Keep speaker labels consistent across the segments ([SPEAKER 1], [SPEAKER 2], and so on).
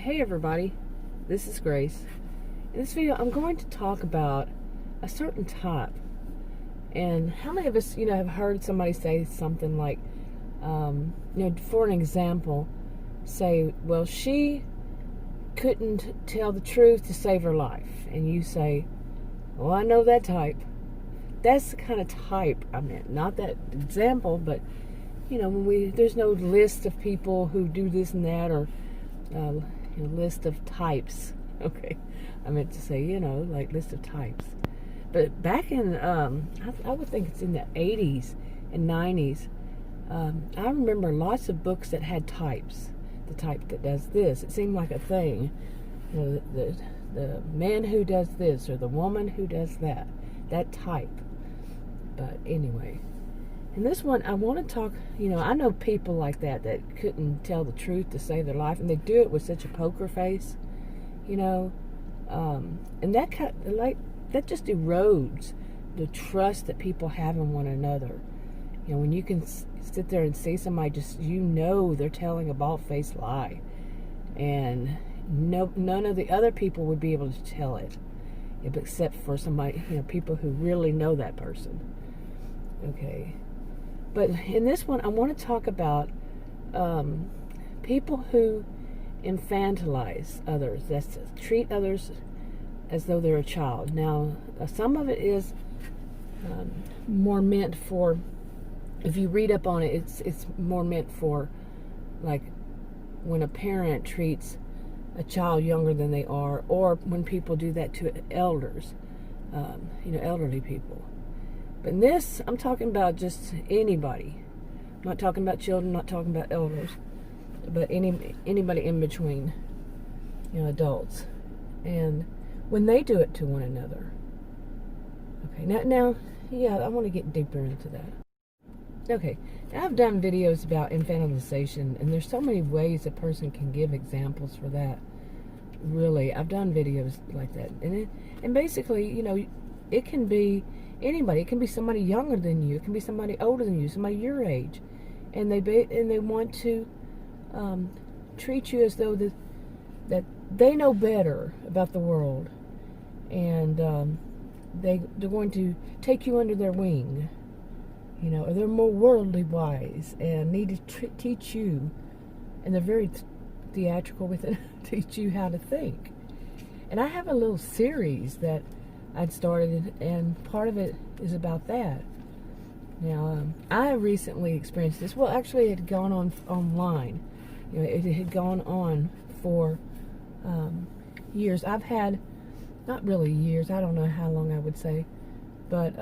[SPEAKER 1] Hey everybody, this is Grace. In this video I'm going to talk about a certain type. And how many of us, have heard somebody say something like, for an example, say, well, she couldn't tell the truth to save her life. And you say, well, I know that type. That's the kind of type I meant. Not that example, but, there's no list of people who do this and that, or list of types. Okay, I meant to say, like list of types. But back in, I would think it's in the 80s and 90s, I remember lots of books that had types. The type that does this. It seemed like a thing. The man who does this, or the woman who does that. That type. But anyway. In this one, I want to talk, I know people like that couldn't tell the truth to save their life, and they do it with such a poker face, and that just erodes the trust that people have in one another. When you can sit there and see somebody just, they're telling a bald-faced lie, and none of the other people would be able to tell it, except for somebody, people who really know that person. Okay. But in this one, I want to talk about people who infantilize others. That's treat others as though they're a child. Now, some of it is more meant for, if you read up on it, it's more meant for, like, when a parent treats a child younger than they are, or when people do that to elders, elderly people. But in this, I'm talking about just anybody. I'm not talking about children, I'm not talking about elders, but anybody in between, adults. And when they do it to one another. Okay, now, I want to get deeper into that. Okay, now I've done videos about infantilization, and there's so many ways a person can give examples for that. Really, I've done videos like that. And basically, it can be anybody. It can be somebody younger than you. It can be somebody older than you, somebody your age, and they want to treat you as though that they know better about the world, and they're going to take you under their wing, or they're more worldly wise and need to teach you, and they're very theatrical with it, teach you how to think. And I have a little series that I'd started, and part of it is about that. Now, I recently experienced this. Well, actually, it had gone on online. It had gone on for years. I've had, not really years, I don't know how long I would say, but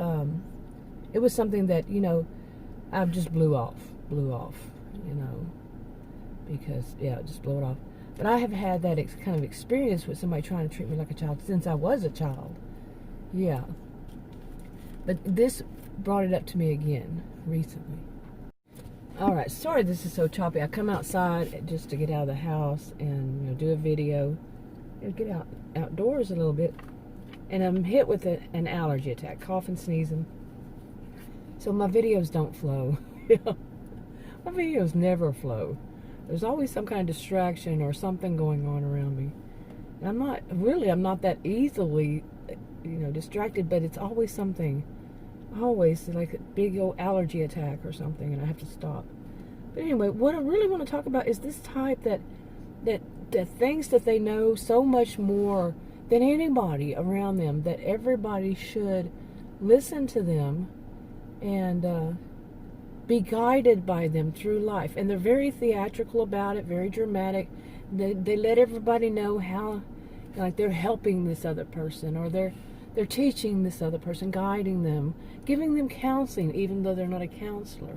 [SPEAKER 1] it was something that, I just blew off, because, just blew it off. But I have had that kind of experience with somebody trying to treat me like a child since I was a child. Yeah. But this brought it up to me again recently. Alright, sorry this is so choppy. I come outside just to get out of the house and do a video. Get outdoors a little bit. And I'm hit with an allergy attack. Coughing, sneezing. So my videos don't flow. My videos never flow. There's always some kind of distraction or something going on around me. And I'm not that easily distracted, but it's always something, always like a big old allergy attack or something, and I have to stop. But anyway, what I really want to talk about is this type that thinks that they know so much more than anybody around them, that everybody should listen to them and be guided by them through life. And they're very theatrical about it, very dramatic. They let everybody know how, like, they're helping this other person, or they're teaching this other person, guiding them, giving them counseling, even though they're not a counselor.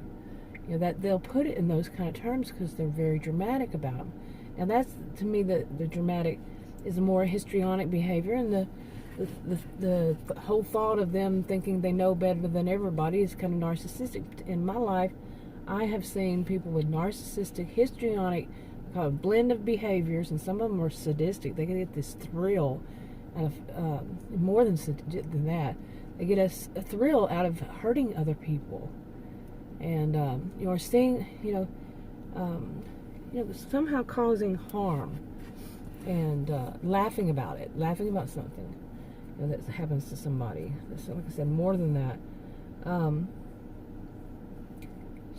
[SPEAKER 1] That they'll put it in those kind of terms because they're very dramatic about them. Now that's, to me, the dramatic is a more histrionic behavior, and the whole thought of them thinking they know better than everybody is kind of narcissistic. In my life, I have seen people with narcissistic, histrionic, kind of blend of behaviors, and some of them are sadistic. They get this thrill of more than that. They get a thrill out of hurting other people, and or seeing, somehow causing harm. and laughing about it, laughing about something, you know, that happens to somebody. So, like I said, more than that.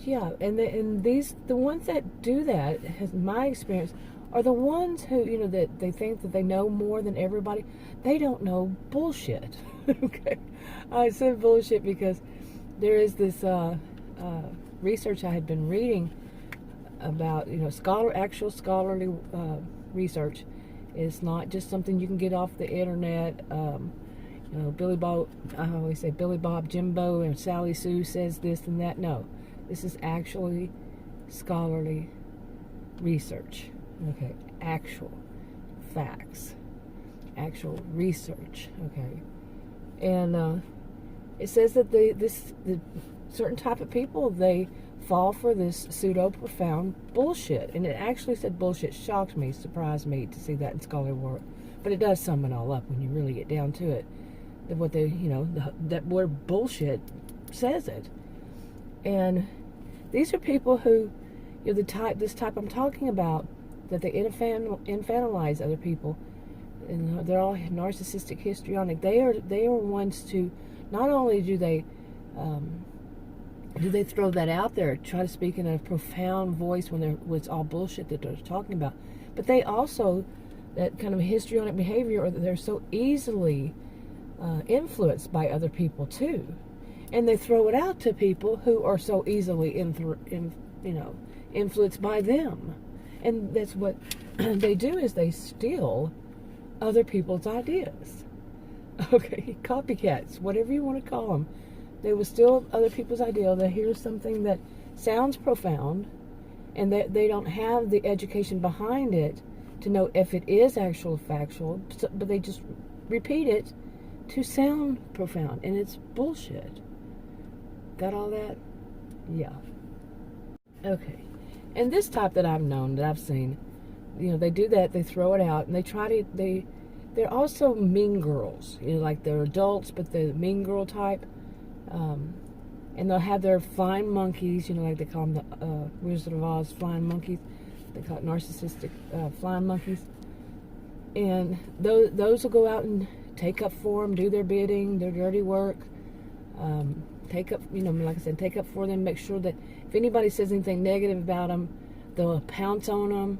[SPEAKER 1] Yeah, and the ones that do that, has my experience, are the ones who, you know, that they think that they know more than everybody. They don't know bullshit. Okay, I said bullshit because there is this research I had been reading about, you know, actual scholarly research. It's not just something you can get off the internet. You know, Billy Bob, I always say Billy Bob Jimbo and Sally Sue says this and that. No, this is actually scholarly research. Okay, actual facts, actual research. Okay, and it says that the certain type of people, they fall for this pseudo profound bullshit, and it actually said bullshit. Shocked me, surprised me to see that in scholarly work, but it does sum it all up when you really get down to it. What they, you know, that word bullshit says it. And these are people who, you know, this type I'm talking about, that they infantilize other people, and they're all narcissistic histrionic. They are ones to, not only do they throw that out there, try to speak in a profound voice when it's all bullshit that they're talking about, but they also, that kind of histrionic behavior, or that they're so easily influenced by other people too, and they throw it out to people who are so easily influenced by them, and that's what they do, is they steal other people's ideas. Okay, copycats, whatever you want to call them. They will steal other people's idea. They hear something that sounds profound, and that they don't have the education behind it to know if it is actual factual, but they just repeat it to sound profound, and it's bullshit. Got all that? Yeah. Okay. And this type that I've known, that I've seen, you know, they do that, they throw it out, and they're also mean girls. You know, like they're adults, but they're the mean girl type. And they'll have their flying monkeys, you know, like they call them the Wizard of Oz flying monkeys. They call it narcissistic flying monkeys. And those will go out and take up for them, do their bidding, their dirty work, take up, you know, like I said, take up for them, make sure that if anybody says anything negative about them, they'll pounce on them.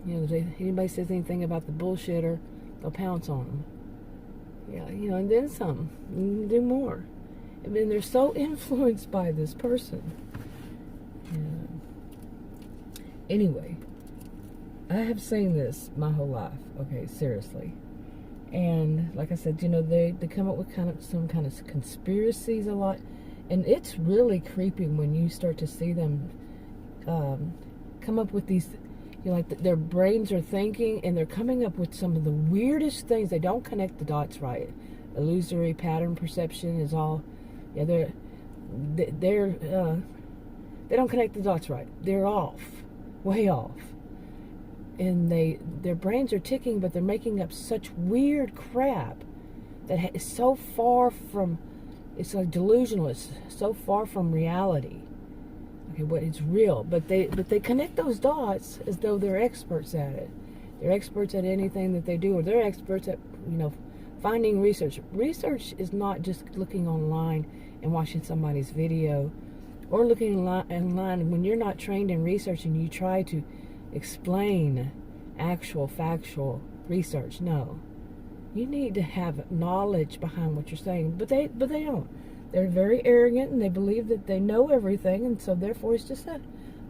[SPEAKER 1] You know, if anybody says anything about the bullshitter, they'll pounce on them. Yeah, you know, and then some, and do more. And then they're so influenced by this person. Yeah. Anyway, I have seen this my whole life. Okay, seriously. And like I said, you know, they come up with some kind of conspiracies a lot, and it's really creepy when you start to see them come up with these, you know, like their brains are thinking, and they're coming up with some of the weirdest things. They don't connect the dots right. Illusory pattern perception is all, yeah, they don't connect the dots right. They're off, way off. And their brains are ticking, but they're making up such weird crap that is so far from, it's like delusional. It's so far from reality. Okay, what it's real, but they connect those dots as though they're experts at it. They're experts at anything that they do, or they're experts at, you know, finding research. Research is not just looking online and watching somebody's video, or looking online when you're not trained in research and you try to explain actual factual research. No, you need to have knowledge behind what you're saying, but they don't. They're very arrogant, and they believe that they know everything, and so therefore it's just that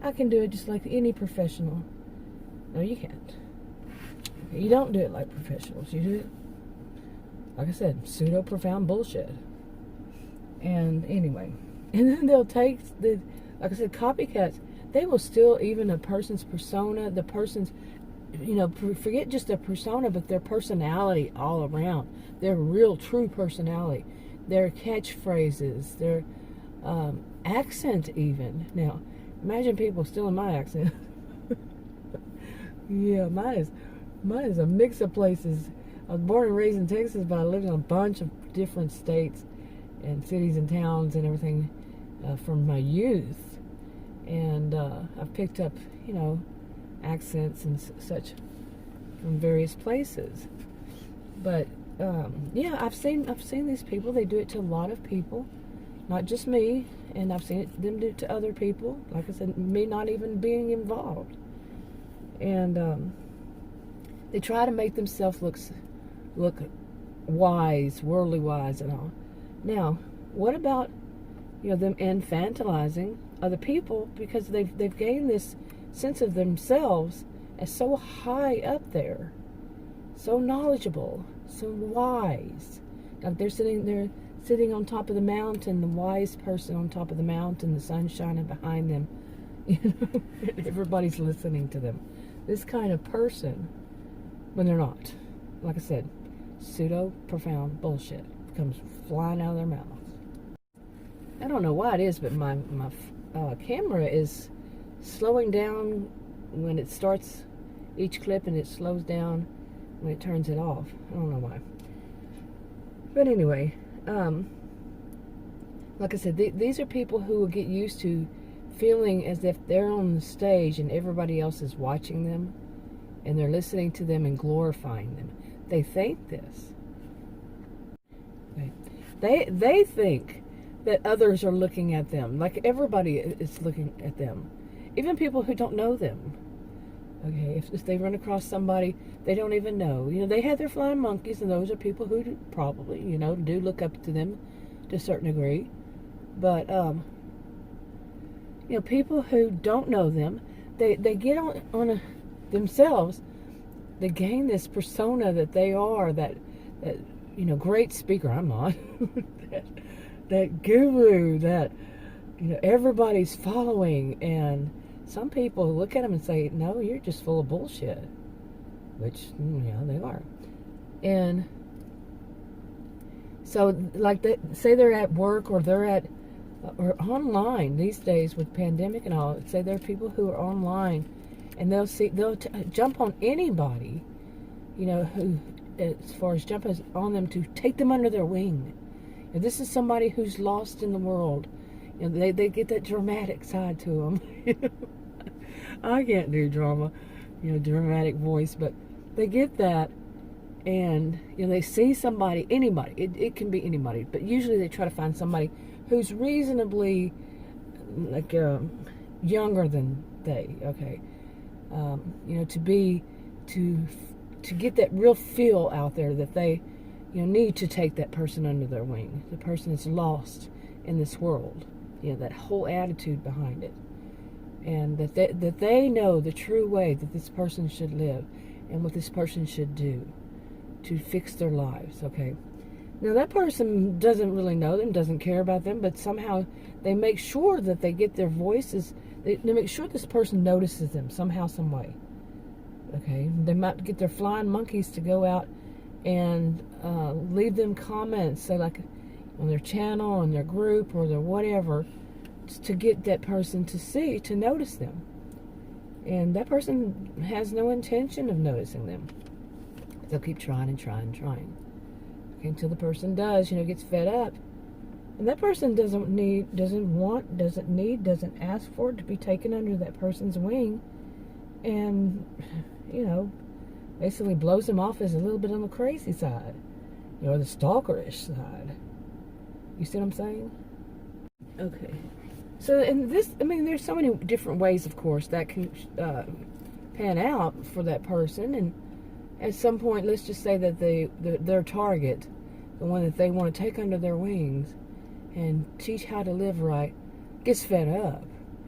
[SPEAKER 1] I can do it just like any professional. No, you can't. You don't do it like professionals. You do it, like I said, pseudo profound bullshit. And anyway, and then they'll take like I said, copycats. They will steal even a person's persona, the person's, you know, forget just their persona, but their personality all around. Their real, true personality. Their catchphrases, their accent even. Now, imagine people stealing my accent. Yeah, mine is a mix of places. I was born and raised in Texas, but I lived in a bunch of different states and cities and towns and everything from my youth. And I've picked up, you know, accents and such from various places. But yeah, I've seen these people. They do it to a lot of people, not just me. And I've seen them do it to other people. Like I said, me not even being involved. And they try to make themselves look wise, worldly wise, and all. Now, what about them infantilizing other people because they've gained this sense of themselves as so high up there, so knowledgeable, so wise. Like they're sitting on top of the mountain, the wise person on top of the mountain, the sun shining behind them. Everybody's listening to them. This kind of person, when they're not, like I said, pseudo profound bullshit comes flying out of their mouths. I don't know why it is, but my camera is slowing down when it starts each clip, and it slows down when it turns it off. I don't know why. But anyway, like I said, these are people who will get used to feeling as if they're on the stage and everybody else is watching them, and they're listening to them and glorifying them. They think this. They think that others are looking at them, like everybody is looking at them, even people who don't know them. Okay, if they run across somebody they don't even know, they have their flying monkeys, and those are people who probably, do look up to them to a certain degree. But people who don't know them, they get on themselves. They gain this persona that they are that great speaker. I'm not. that guru that everybody's following, and some people look at them and say, no, you're just full of bullshit, which they are. And so like say they're at work, or they're at or online these days with pandemic and all. Say there are people who are online, and they'll jump on anybody who, as far as jumping on them, to take them under their wing. If this is somebody who's lost in the world, they get that dramatic side to them. I can't do drama, dramatic voice, but they get that, and they see somebody, anybody. It can be anybody, but usually they try to find somebody who's reasonably like younger than they. Okay, to get that real feel out there that they need to take that person under their wing. The person is lost in this world. That whole attitude behind it. And that they know the true way that this person should live and what this person should do to fix their lives. Okay. Now that person doesn't really know them, doesn't care about them, but somehow they make sure that they get their voices. They make sure this person notices them somehow, some way. Okay. They might get their flying monkeys to go out and leave them comments, say like on their channel, on their group, or their whatever, to get that person to notice them. And that person has no intention of noticing them. They'll keep trying and trying and trying. Okay, until the person does, gets fed up. And that person doesn't ask for it to be taken under that person's wing. And, basically blows them off as a little bit on the crazy side. Or the stalkerish side. You see what I'm saying? Okay. So, in this, there's so many different ways, of course, that can pan out for that person. And at some point, let's just say that their target, the one that they want to take under their wings and teach how to live right, gets fed up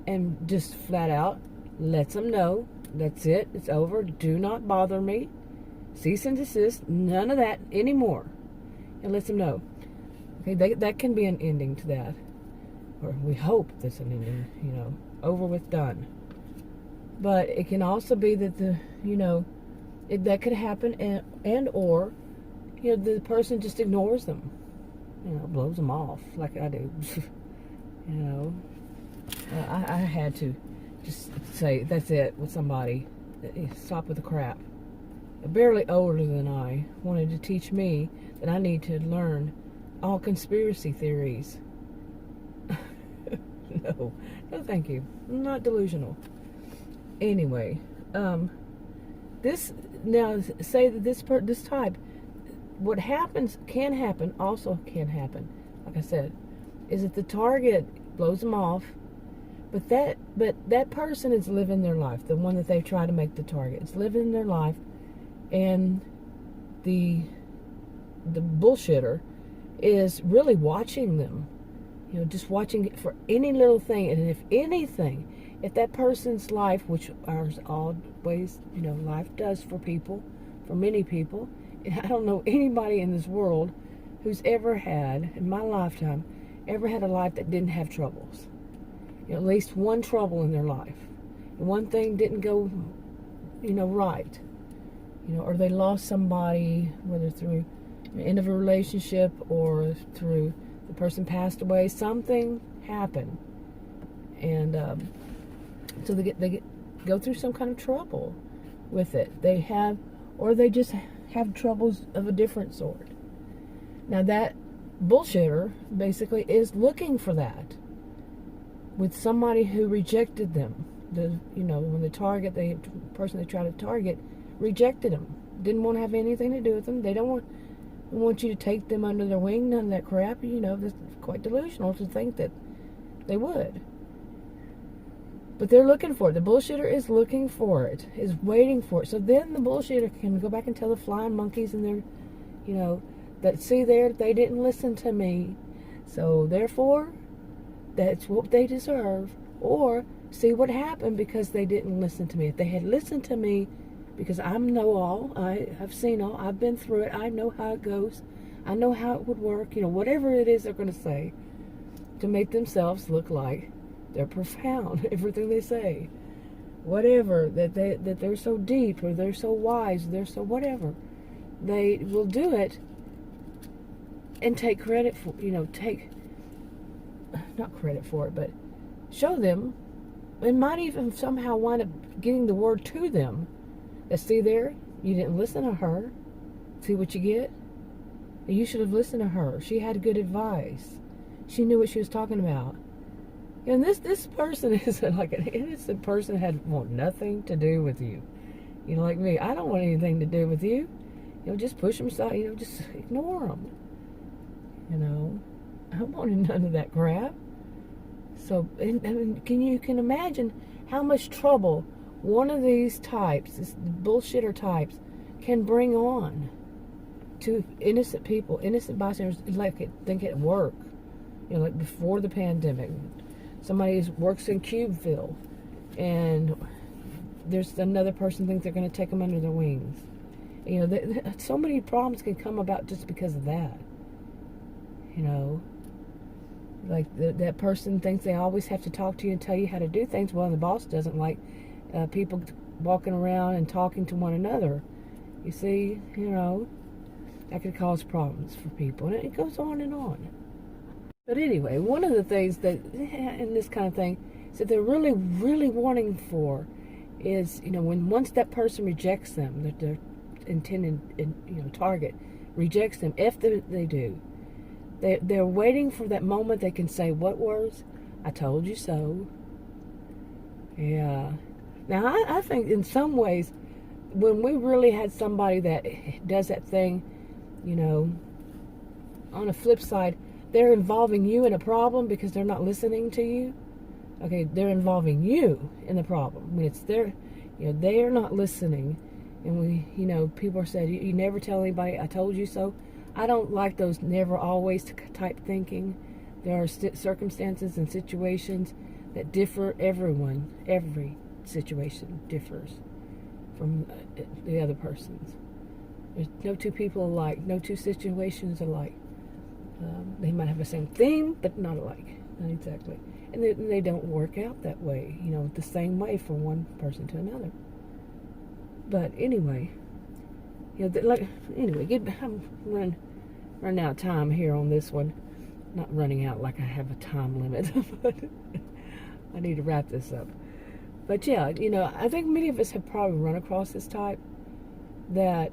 [SPEAKER 1] and just flat out lets them know, that's it, it's over, do not bother me, cease and desist, none of that anymore, and lets them know. Okay, that can be an ending to that. Or we hope that's an ending, over with, done. But it can also be that that could happen, or the person just ignores them, blows them off like I do. I had to just say that's it with somebody. Stop with the crap. Barely older than I wanted to teach me that I need to learn all conspiracy theories. No, thank you. I'm not delusional. Anyway, This, now, say that this type, what happens, can happen, also can happen, like I said, is that the target blows them off, but that person is living their life, the one that they try to make the target. It's living their life, and the bullshitter is really watching them, just watching it for any little thing. And if anything, if that person's life, which ours always, life does for people, for many people, and I don't know anybody in this world who's ever had, in my lifetime, ever had a life that didn't have troubles. At least one trouble in their life. And one thing didn't go, right. Or they lost somebody, whether through the end of a relationship or through the person passed away. Something happened. And so they go through some kind of trouble with it. Or they just have troubles of a different sort. Now that bullshitter basically is looking for that with somebody who rejected them. When the person they try to target rejected them, didn't want to have anything to do with them. They don't want you to take them under their wing, none of that crap. That's quite delusional to think that they would. But they're looking for it. The bullshitter is looking for it, is waiting for it. So then the bullshitter can go back and tell the flying monkeys and their, that see there, they didn't listen to me. So therefore, that's what they deserve. Or see what happened because they didn't listen to me. If they had listened to me, because I know all, I've seen all, I've been through it, I know how it goes, I know how it would work, whatever it is they're going to say to make themselves look like they're profound, everything they say, whatever, that they're so deep, or they're so wise, they're so whatever, they will do it and take credit for, not credit for it, but show them, and might even somehow wind up getting the word to them. See there, you didn't listen to her. See what you get? You should have listened to her. She had good advice. She knew what she was talking about. And this person is like an innocent person that want nothing to do with you. Like me, I don't want anything to do with you. Just push them aside. Just ignore them. I don't want none of that crap. So, and you can imagine how much trouble one of these types, this bullshitter types, can bring on to innocent people, innocent bystanders. Think at work, like before the pandemic, somebody works in Cubeville, and there's another person thinks they're going to take them under their wings. So many problems can come about just because of that. Like that person thinks they always have to talk to you and tell you how to do things. Well, the boss doesn't like people walking around and talking to one another. You see, that could cause problems for people, and it goes on and on. But anyway, one of the things that in this kind of thing is that they're really, really wanting for is, once that person rejects them, that their intended, target rejects them, if they do, they're waiting for that moment they can say what words? I told you so. Yeah. Now, I think in some ways, when we really had somebody that does that thing, on a flip side, they're involving you in a problem because they're not listening to you. Okay, they're involving you in the problem. When it's their, they're not listening. And people are saying, you never tell anybody, I told you so. I don't like those never always type thinking. There are circumstances and situations that differ. Every situation differs from the other person's. There's no two people alike, no two situations alike. They might have the same theme, but not alike, not exactly. And they don't work out that way, the same way from one person to another. But anyway, I'm running out of time here on this one. Not running out like I have a time limit, but I need to wrap this up. But yeah, I think many of us have probably run across this type that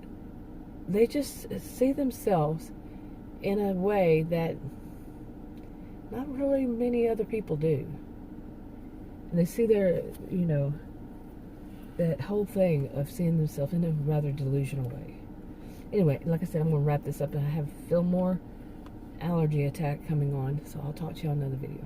[SPEAKER 1] they just see themselves in a way that not really many other people do. And they see their, that whole thing of seeing themselves in a rather delusional way. Anyway, like I said, I'm going to wrap this up, and I have Fillmore allergy attack coming on, so I'll talk to you on another video.